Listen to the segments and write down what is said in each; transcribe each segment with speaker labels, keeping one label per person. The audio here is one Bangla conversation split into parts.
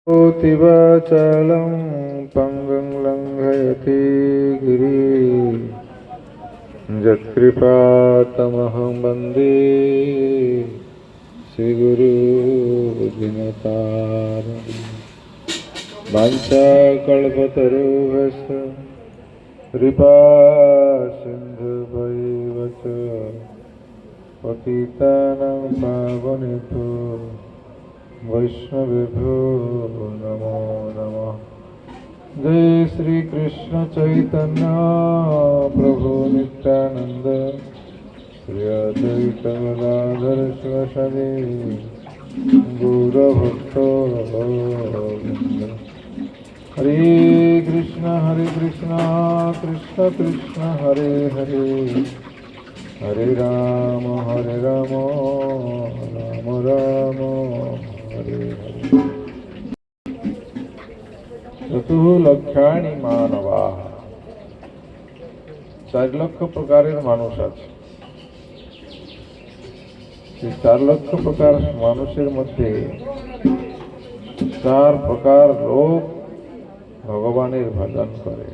Speaker 1: तिवाचलं पङ्गं लङ्घयति गिरिं यत्कृपातमहं वन्दे श्रीगुरुदिनतारम्। वाञ्छाकल्पतरुभ्यश्च कृपासिन्धुभ्यैव च पतितानां पावनेभ्यो वैष्णवेभ्यो नमो नमः। जय श्री कृष्ण चैतन्य प्रभु नित्यानंद श्री अद्वैत गदाधर शिवासादि गौरभक्तो गोविंद। हरे कृष्ण कृष्ण कृष्ण हरे हरे, हरे राम राम राम हरे हरे। चतुर्लक्षाणि मानवाः, 4 লক্ষ প্রকারের মানুষ আছে। এই 4 লক্ষ প্রকার মানুষের মধ্যে 4 প্রকার লোক ভগবানের ভজন করে।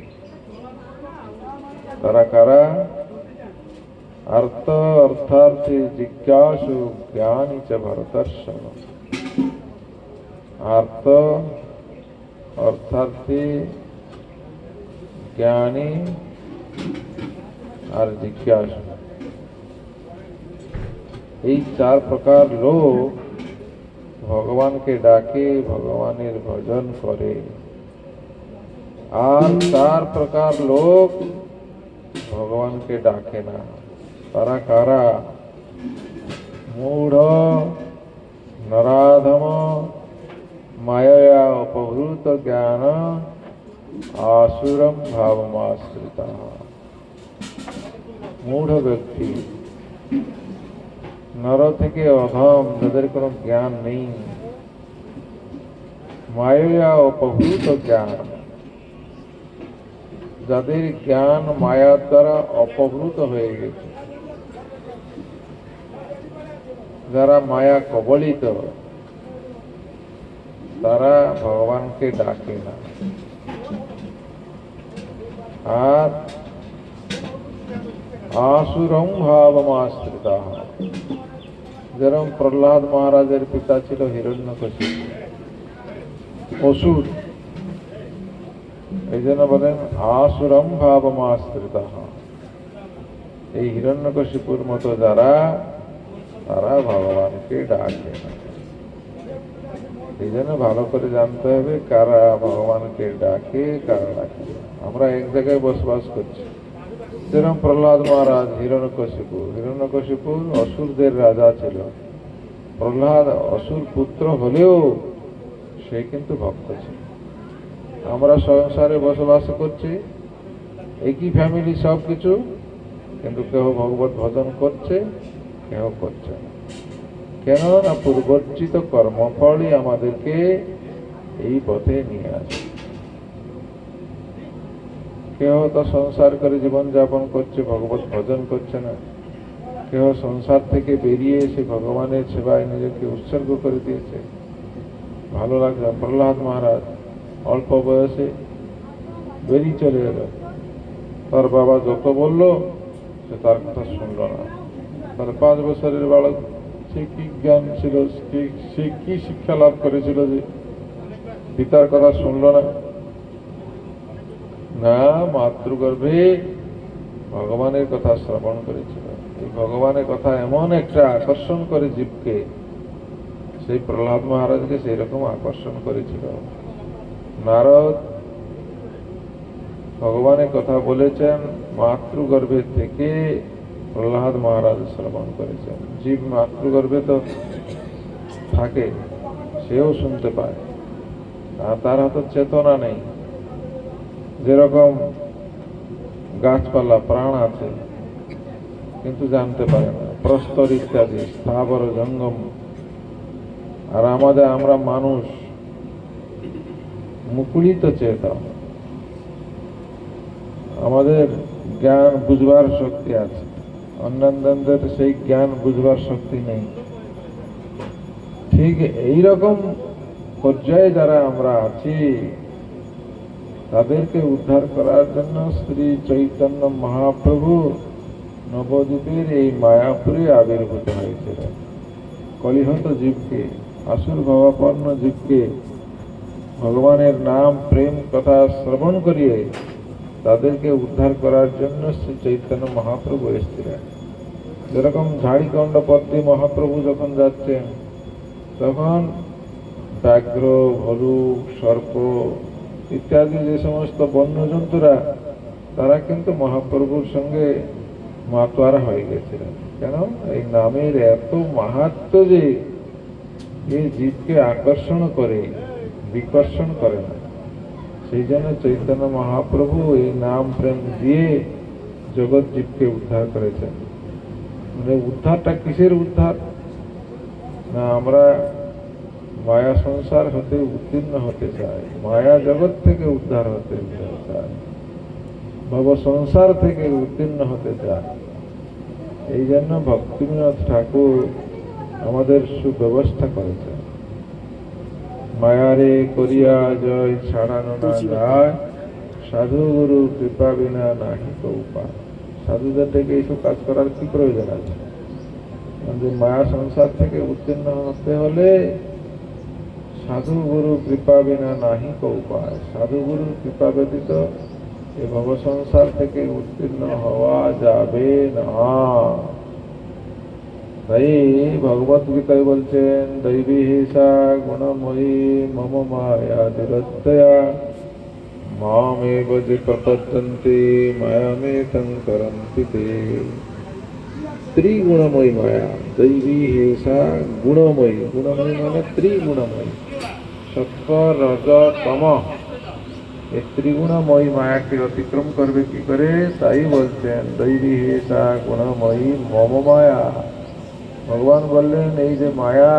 Speaker 1: তারা কারা? अर्थ अर्थार्थी जिज्ञासु ज्ञानी च भरतर्षभ। अर्थ अर्थार्थी ज्ञानी और जिज्ञासु, এই 4 প্রকার লোক ভগবানকে ডাকে, ভগবানের ভজন করে। আর 4 প্রকার লোক ভগবানকে ডাকে না। তারা কারা? মূঢ়, নরাধম, মায়া অপহৃত জ্ঞান, আসুরম ভাবমাশ্রিত। মূঢ় ব্যক্তি, নর থেকে অধম, যাদের কোনো জ্ঞান নেই। মায়া অপহৃত জ্ঞান, যাদের জ্ঞান মায়ার দ্বারা অপহৃত হয়ে গেছে, যারা মায়া কবলিত, তারা ভগবানকে ডাকে না। আর আসুরং ভাবমাশ্রিত, যেরকম প্রহ্লাদ মহারাজের পিতা ছিল হিরণ্যকশিপু, অসুর। এই জন্য বলেন আসুরং ভাবমাশ্রিত। এই হিরণ্যকশিপুর মতো যারা, তারা ভগবানকে ডাকে না। এই জন্য ভালো করে জানতে হবে কারা ভগবানকে ডাকে, কারা ডাকে। আমরা এক জায়গায় বসবাস করছি, যেরকম প্রহ্লাদ মহারাজ, হিরণ্যকশিপু অসুরদের রাজা ছিল। প্রহ্লাদ অসুর পুত্র হলেও সে কিন্তু ভক্ত ছিল। আমরা সংসারে বসবাস করছি, একই ফ্যামিলি, সব কিছু, কিন্তু কেউ ভগবত ভজন করছে, কেউ করছে না। কেন না পূর্বর্জিত কর্মফলই আমাদেরকে এই পথে নিয়ে আসে। কেউ তো সংসার করে জীবন যাপন করছে, ভগবত ভজন করছে না। কেউ সংসার থেকে বেরিয়ে এসে ভগবানের সেবায় নিজেকে উৎসর্গ করে দিয়েছে। ভালো লাগছে। প্রহ্লাদ মহারাজ অল্প বয়সে বেরিয়ে চলে গেল। তার বাবা যত বলল সে তার কথা শুনল না। তার 5 বছরের বালক, সে কি জ্ঞান ছিল, সে কি শিক্ষা লাভ করেছিল যে পিতার কথা শুনল না? না, মাতৃগর্ভে ভগবানের কথা শ্রবণ করেছিল। এই ভগবানের কথা এমন একটা আকর্ষণ করে জীবকে, সেই প্রহ্লাদ মহারাজকে সেই রকম আকর্ষণ করেছিল। নারদ ভগবানের কথা বলেছেন, মাতৃগর্ভে থেকে প্রহ্লাদ মহারাজ শ্রবণ করেছেন। জীব মাতৃগর্ভে তো থাকে, সেও শুনতে পায়, আর তার হাতে চেতনা নেই। যেরকম গাছপালা প্রাণ আছে কিন্তু জানতে পারে না, প্রস্তর ইত্যাদি স্থাবর জঙ্গম। আর আমরা মানুষ মুকুলিত চেতন, আমাদের জ্ঞান বুঝবার শক্তি আছে, অন্যান্যদের সেই জ্ঞান বুঝবার শক্তি নেই। ঠিক এই রকম পর্যায়ে যারা আমরা আছি তাদেরকে উদ্ধার করার জন্য শ্রী চৈতন্য মহাপ্রভু নবদ্বীপের এই মায়াপুরে আবির্ভূত হয়েছিলেন। কলিহত জীবকে, আসুর ভাবাপন্ন জীবকে ভগবানের নাম প্রেম কথা শ্রবণ করিয়ে তাদেরকে উদ্ধার করার জন্য শ্রী চৈতন্য মহাপ্রভু এসেছিলেন। যেরকম ঝাড়িকণ্ড পথে মহাপ্রভু যখন যাচ্ছেন তখন ব্যাঘ্র, ভলুক, সর্প ইত্যাদি যে সমস্ত বন্যজন্তুরা তারা কিন্তু মহাপ্রভুর সঙ্গে মাতোয়ারা হয়ে গেছিলেন। কেন? এই নামের এত মাহাত্ম্য যে এই জীবকে আকর্ষণ করে, বিকর্ষণ করে না। সেই জন্য চৈতন্য মহাপ্রভু এই নাম প্রেম দিয়ে জগৎ জীবকে উদ্ধার করেছেন। মানে উদ্ধারটা কিসের উদ্ধার? না আমরা মায়া সংসার হতে উত্তীর্ণ হতে চাই, মায়া জগৎ থেকে উদ্ধার হতে চাই, ভব সংসার থেকে উত্তীর্ণ হতে চাই। এই জন্য ভক্তিবিনোদ ঠাকুর আমাদের সুব্যবস্থা করেছেন। মায়ারে করিয়া জয় ছাড়ানো না যায়, সাধু গুরু কৃপা বিনা নাহি তো উপায়। সাধুদের থেকে এইসব কাজ করার কি প্রয়োজন আছে? যে মায়া সংসার থেকে উত্তীর্ণ হতে হলে সাধু গুরু কৃপা বিনা নাহি তো উপায়। সাধু গুরুর কৃপা ব্যতীত এই ভব সংসার থেকে উত্তীর্ণ হওয়া যাবে না। তাই ভগবত গীতায় বলছেন, দৈবী হিসা গুণময়ী মম মায়া দুরত্যয়া মামেব যে প্রপদ্যন্তে মায়ামেতং করন্তি তে। ত্রিগুণময়ী মায়া, দৈবী হিসা গুণময়ী। গুণময়ী মানে ত্রিগুণময়ী, সত্য রজ তম। এই ত্রিগুণময়ী মায়াকে অতিক্রম করবে কি করে? তাই বলছেন দৈবী হিসা গুণময়ী মম মায়া। ভগবান বললেন এই যে মায়া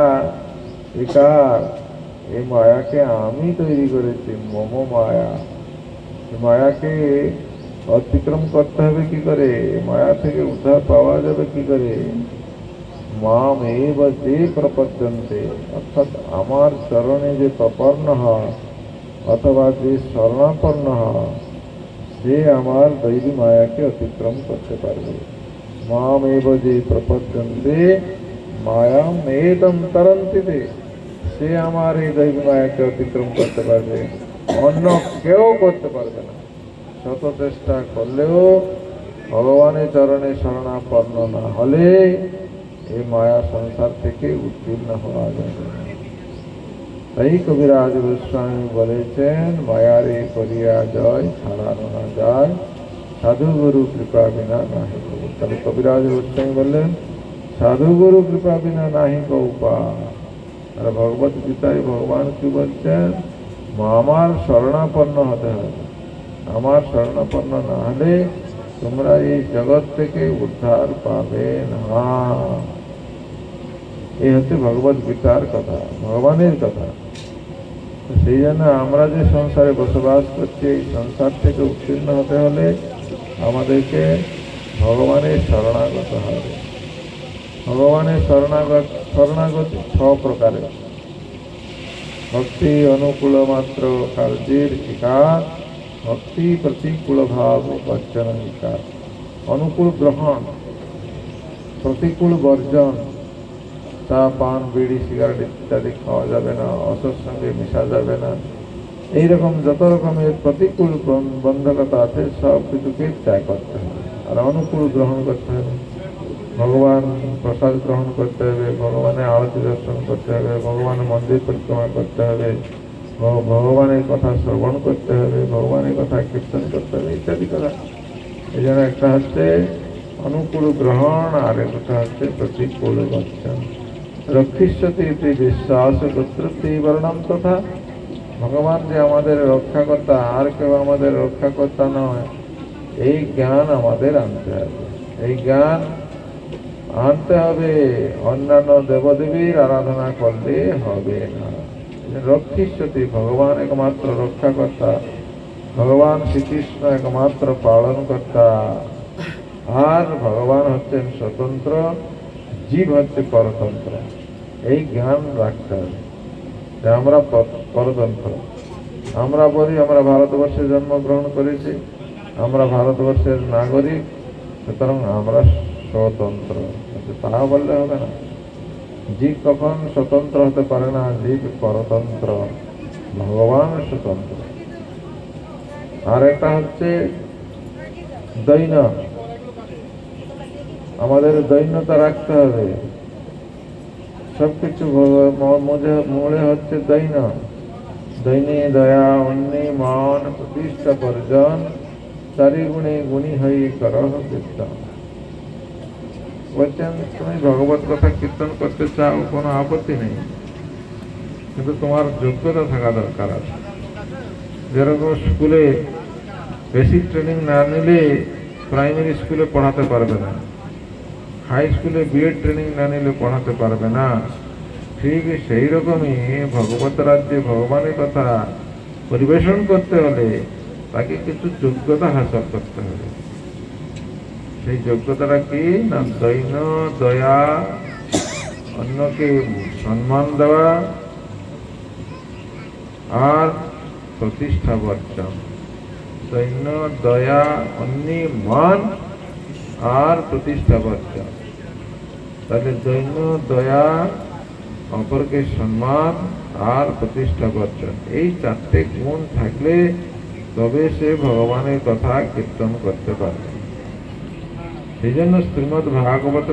Speaker 1: বিকার, এই মায়াকে আমি তৈরি করেছি, মম মায়া। মায়াকে অতিক্রম করতে হবে কি করে? মায়া থেকে উদ্ধার পাওয়া যাবে কি করে? মাম এব যে প্রপদ্যন্তে, অর্থাৎ আমার চরণে যে প্রপন্ন হয় অথবা যে শরণাপন্ন হয় সে আমার দৈবী মায়াকে অতিক্রম করতে পারবে। মাম এব যে প্রপদ্যন্তে মায়াম এতম তরন্তি তে, সে আমার এই দৈবী মায়াকে অতিক্রম করতে পারবে, অন্য কেউ করতে পারবে না। শত চেষ্টা করলেও ভগবানের চরণে শরণাপন্ন না হলে এই মায়া সংসার থেকে উত্তীর্ণ হওয়া যাবে না। তাই কবিরাজ গোস্বামী বলেছেন, মায়ারে করিয়া জয় ছাড়ানো না যায়, সাধু গুরু কৃপা বিনা নাহি। তাহলে কবিরাজ গোস্বামী বললেন সাধু গুরু কৃপা বিনা নাহি কো উপায়। আর ভগবত গীতায় ভগবান কি বলছেন? আমার শরণাপন্ন হতে হবে। আমার শরণাপন্ন না হলে তোমরা এই জগৎ থেকে উদ্ধার পাবে না। এই হচ্ছে ভগবত গীতার কথা, ভগবানের কথা। সেই জন্য আমরা যে সংসারে বসবাস করছি, এই সংসার থেকে উত্তীর্ণ হতে হলে আমাদেরকে ভগবানের শরণাগত হবে। ভগবানের শরণাগতি ছ প্রকারের। ভক্তি অনুকূল মাত্র কার্যের বিকার, ভক্তি প্রতিকূল ভাব বর্জন বিকার। অনুকূল গ্রহণ, প্রতিকূল বর্জন। চা, পান, বিড়ি, সিগারেট ইত্যাদি খাওয়া যাবে না, অসৎ সঙ্গে মিশা যাবে না। এইরকম যত রকমের প্রতিকূল বন্ধকতা আছে সব কিছুকে ত্যাগ করতে হবে। আর অনুকূল গ্রহণ করতে হবে। ভগবান প্রসাদ গ্রহণ করতে হবে, ভগবানের আরতি দর্শন করতে হবে, ভগবানের মন্দির পরিক্রমা করতে হবে, ভগবানের কথা শ্রবণ করতে হবে, ভগবানের কথা কীর্তন করতে হবে ইত্যাদি কথা। এই জন্য একটা হচ্ছে অনুকূল গ্রহণ, আর একটা হচ্ছে প্রতিকূল বর্জন। রক্ষিষ্যতি ইতি বিশ্বাস গোত্রতি বর্ণম তথা। ভগবান যে আমাদের রক্ষাকর্তা, আর কেউ আমাদের রক্ষাকর্তা নয়, এই জ্ঞান আমাদের আনতে হবে। এই জ্ঞান আনতে হবে, অন্যান্য দেবদেবীর আরাধনা করলে হবে না। রক্ষিষ্যতি, ভগবান একমাত্র রক্ষাকর্তা, ভগবান শ্রীকৃষ্ণ একমাত্র পালনকর্তা, আর ভগবান হচ্ছেন স্বতন্ত্র, জীব হচ্ছে পরতন্ত্র। এই জ্ঞান রাখতে হবে। যে আমরা পরতন্ত্র। আমরা বলি আমরা ভারতবর্ষে জন্মগ্রহণ করেছি, আমরা ভারতবর্ষের নাগরিক, সুতরাং আমরা স্বতন্ত্র। কিন্তু তা বললে হবে না। জীব কখন স্বতন্ত্র হতে পারে না? জীব পরতন্ত্র, ভগবান স্বতন্ত্র। আর একটা হচ্ছে দৈন্য। আমাদের দৈন্যতা রাখতে হবে। সবকিছু মূলে হচ্ছে দৈন্য। দৈনে দয়া, অন্যে মান, প্রতিষ্ঠা বর্জন, চারি গুণে গুণী হয়ে করহ কীর্তন। বলছেন তুমি ভগবত কথা কীর্তন করতে চাও, কোনো আপত্তি নেই, কিন্তু তোমার যোগ্যতা থাকা দরকার আছে। যেরকম স্কুলে বেসিক ট্রেনিং না নিলে প্রাইমারি স্কুলে পড়াতে পারবে না, হাই স্কুলে বিএড ট্রেনিং না নিলে পড়াতে পারবে না, ঠিক সেই রকমই ভগবত রাজ্যে ভগবানের কথা পরিবেশন করতে হলে তাকে কিছু যোগ্যতা হাসিল করতে হবে। সেই যোগ্যতাটা কি না? দৈন্য, দয়া, অন্যকে সম্মান দেওয়া আর প্রতিষ্ঠা বর্জন। দৈন্য, দয়া, অন্য মান আর প্রতিষ্ঠা বর্জন। তাহলে দৈন্য, দয়া, অপরকে সম্মান আর প্রতিষ্ঠা বর্জন, এই চারটে গুণ থাকলে তবে সে ভগবানের কথা কীর্তন করতে পারবে। সেই জন্য শ্রীমদ্ ভাগবত